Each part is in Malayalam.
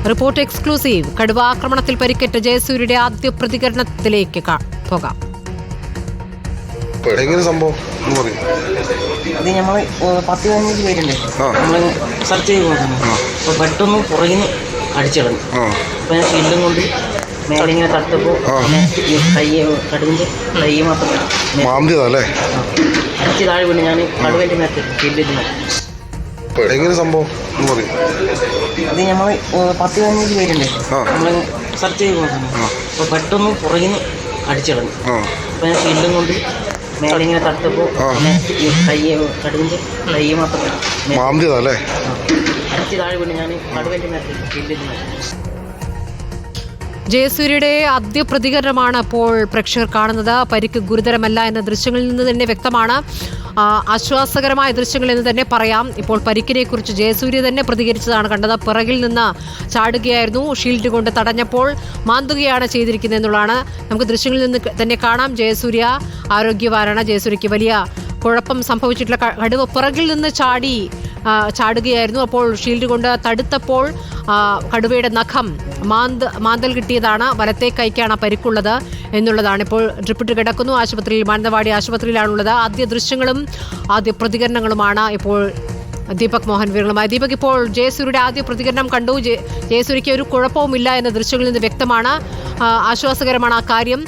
Report exclusive. കടുവ ആക്രമണത്തിൽ പരിക്കേറ്റ ജയസൂര്യയുടെ ആദ്യ പ്രതികരണത്തിലേക്ക് പോകാം. അത് നമ്മൾ 10-15 പേരുണ്ട്. നമ്മൾ സെർച്ച് ചെയ്ത് നോക്കുന്നു. അപ്പോൾ പെട്ടെന്ന് പുറകിന് അടിച്ചിടന്നു. അപ്പോൾ ഞാൻ ഷീൽഡും കൊണ്ട് മേലെ ഇങ്ങനെ തട്ടപ്പോൾ കടുവിൻ്റെ തൈ മാത്രം അടിച്ച് താഴെ വീണ് ഞാൻ കടുവിൻ്റെ നേരത്തെ ഷീൽഡിൽ അത് നമ്മൾ 10-15 പേരുണ്ട്. നമ്മൾ സെർച്ച് ചെയ്ത് നോക്കുന്നു. അപ്പോൾ പെട്ടെന്ന് പുറകിന് അടിച്ചിടന്നു. അപ്പോൾ ഞാൻ ഷീൽഡും കൊണ്ട് മേലെ ഇങ്ങനെ തട്ടപ്പോൾ കടുവിൻ്റെ തൈ മാത്രം അടിച്ച് താഴെ വീണ് ഞാൻ കടുവിൻ്റെ നേരത്തെ ഷീൽഡിൽ ജയസൂര്യയുടെ ആദ്യ പ്രതികരണമാണ് അപ്പോൾ പ്രേക്ഷകർ കാണുന്നത്. പരിക്ക് ഗുരുതരമല്ല എന്ന ദൃശ്യങ്ങളിൽ നിന്ന് തന്നെ വ്യക്തമാണ്. ആശ്വാസകരമായ ദൃശ്യങ്ങൾ എന്ന് തന്നെ പറയാം. ഇപ്പോൾ പരിക്കിനെ കുറിച്ച് ജയസൂര്യ തന്നെ പ്രതികരിച്ചതാണ് കണ്ടത്. പിറകിൽ നിന്ന് ചാടുകയായിരുന്നു, ഷീൽഡ് കൊണ്ട് തടഞ്ഞപ്പോൾ മാന്തുകയാണ് ചെയ്തിരിക്കുന്നത് എന്നുള്ളതാണ് നമുക്ക് ദൃശ്യങ്ങളിൽ നിന്ന് തന്നെ കാണാം. ജയസൂര്യ ആരോഗ്യവാനാണ്. ജയസൂര്യയ്ക്ക് വലിയ കുഴപ്പം സംഭവിച്ചിട്ടുള്ള കടുവ പിറകിൽ നിന്ന് ചാടുകയായിരുന്നു. അപ്പോൾ ഷീൽഡ് കൊണ്ട് തടുത്തപ്പോൾ കടുവയുടെ നഖം മാന്തൽ കിട്ടിയതാണ്. വലത്തെ കൈക്കാണ് പരിക്കുള്ളത് എന്നുള്ളതാണ്. ഇപ്പോൾ ഡ്രിപ്പിട്ട് കിടക്കുന്നു ആശുപത്രിയിൽ, മാനന്തവാടി ആശുപത്രിയിലാണുള്ളത്. ആദ്യ ദൃശ്യങ്ങളും ആദ്യ പ്രതികരണങ്ങളുമാണ് ഇപ്പോൾ ദീപക് മോഹൻ വിവരങ്ങളുമായി. ദീപക്, ഇപ്പോൾ ജയസൂര്യയുടെ ആദ്യ പ്രതികരണം കണ്ടു. ജയസൂര്യയ്ക്ക് ഒരു കുഴപ്പവുമില്ല എന്ന ദൃശ്യങ്ങളിൽ നിന്ന് വ്യക്തമാണ്. ആശ്വാസകരമാണ് ആ കാര്യം.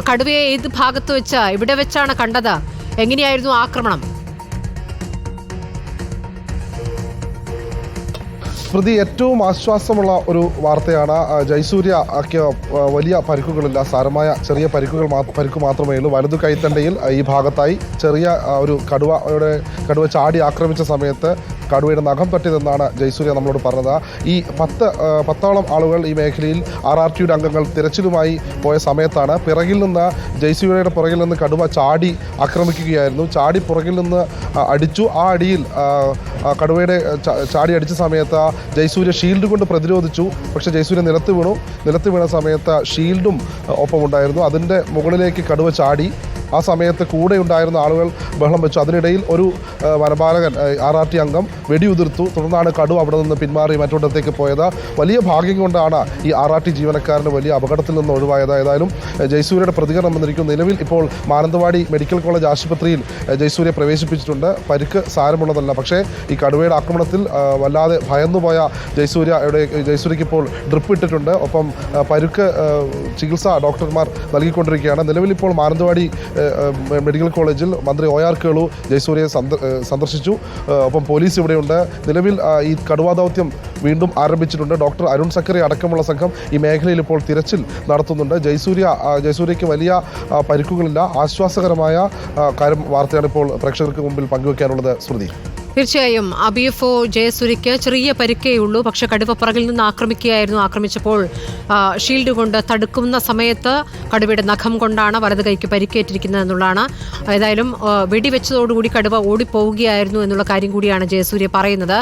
കടുവയെ ഏത് ഭാഗത്ത് വെച്ച് ഇവിടെ വെച്ചാണ് കണ്ടത്? എങ്ങനെയായിരുന്നു ആക്രമണം? സ്മൃതി, ഏറ്റവും ആശ്വാസമുള്ള ഒരു വാർത്തയാണ്. ജയസൂര്യക്ക് വലിയ പരിക്കുകളില്ല, സാരമായ ചെറിയ പരിക്ക് മാത്രമേ ഉള്ളൂ. വലതു കൈത്തണ്ടയിൽ ഈ ഭാഗത്തായി ചെറിയ ഒരു കടുവ ചാടി ആക്രമിച്ച സമയത്ത് കടുവയുടെ നഖം തട്ടിയതെന്നാണ് ജയസൂര്യ നമ്മളോട് പറഞ്ഞത്. ഈ 10ഓളം ആളുകൾ ഈ മേഖലയിൽ RRTയുടെ അംഗങ്ങൾ തിരച്ചിലുമായി പോയ സമയത്താണ് ജയസൂര്യയുടെ പുറകിൽ നിന്ന് കടുവ ചാടി ആക്രമിക്കുകയായിരുന്നു. ചാടി പുറകിൽ നിന്ന് അടിച്ചു. ആ അടിയിൽ കടുവയുടെ ചാടി അടിച്ച സമയത്ത് ജയസൂര്യ ഷീൽഡ് കൊണ്ട് പ്രതിരോധിച്ചു. പക്ഷേ ജയസൂര്യ നിലത്ത് വീണ സമയത്ത് ഷീൽഡും ഒപ്പമുണ്ടായിരുന്നു. അതിൻ്റെ മുകളിലേക്ക് കടുവ ചാടി. ആ സമയത്ത് കൂടെ ഉണ്ടായിരുന്ന ആളുകൾ ബഹളം വെച്ചു. അതിനിടയിൽ ഒരു വനപാലകൻ RRT അംഗം വെടിയുതിർത്തു. തുടർന്നാണ് കടുവ അവിടെ നിന്ന് പിന്മാറി മറ്റൊരിടത്തേക്ക് പോയത്. വലിയ ഭാഗ്യം കൊണ്ടാണ് ഈ RRT ജീവനക്കാരന് വലിയ അപകടത്തിൽ നിന്ന് ഒഴിവായത്. ഏതായാലും ജയസൂര്യയുടെ പ്രതികരണം വന്നിരിക്കുന്നു. നിലവിൽ ഇപ്പോൾ മാനന്തവാടി മെഡിക്കൽ കോളേജ് ആശുപത്രിയിൽ ജയസൂര്യ പ്രവേശിപ്പിച്ചിട്ടുണ്ട്. പരിക്ക് സാരമുള്ളതല്ല. പക്ഷേ ഈ കടുവയുടെ ആക്രമണത്തിൽ വല്ലാതെ ഭയന്നുപോയ ജയസൂര്യയ്ക്ക് ഇപ്പോൾ ഡ്രിപ്പ് ഇട്ടിട്ടുണ്ട്. ഒപ്പം പരുക്ക് ചികിത്സ ഡോക്ടർമാർ നൽകിക്കൊണ്ടിരിക്കുകയാണ്. നിലവിൽ ഇപ്പോൾ മാനന്തവാടി മെഡിക്കൽ കോളേജിൽ മന്ത്രി OR കേളു ജയസൂര്യയെ സന്ദർശിച്ചു. ഒപ്പം പോലീസ് ഇവിടെയുണ്ട്. നിലവിൽ ഈ കടുവാ ദൗത്യം വീണ്ടും ആരംഭിച്ചിട്ടുണ്ട്. ഡോക്ടർ അരുൺ സക്കറി അടക്കമുള്ള സംഘം ഈ മേഖലയിൽ ഇപ്പോൾ തിരച്ചിൽ നടത്തുന്നുണ്ട്. ജയസൂര്യയ്ക്ക് വലിയ പരിക്കുകളില്ല. ആശ്വാസകരമായ വാർത്തയാണ് ഇപ്പോൾ പ്രേക്ഷകർക്ക് മുമ്പിൽ പങ്കുവയ്ക്കാനുള്ളത്. സ്മൃതി, തീർച്ചയായും ABFO ജയസൂര്യയ്ക്ക് ചെറിയ പരിക്കേ ഉള്ളൂ. പക്ഷെ കടുവ പുറകിൽ നിന്ന് ആക്രമിച്ചപ്പോൾ ഷീൽഡ് കൊണ്ട് തടുക്കുന്ന സമയത്ത് കടുവയുടെ നഖം കൊണ്ടാണ് വലത് കൈക്ക് പരിക്കേറ്റിരിക്കുന്നത് എന്നുള്ളതാണ്. ഏതായാലും വെടിവെച്ചതോടുകൂടി കടുവ ഓടിപ്പോവുകയായിരുന്നു എന്നുള്ള കാര്യം കൂടിയാണ് ജയസൂര്യ പറയുന്നത്.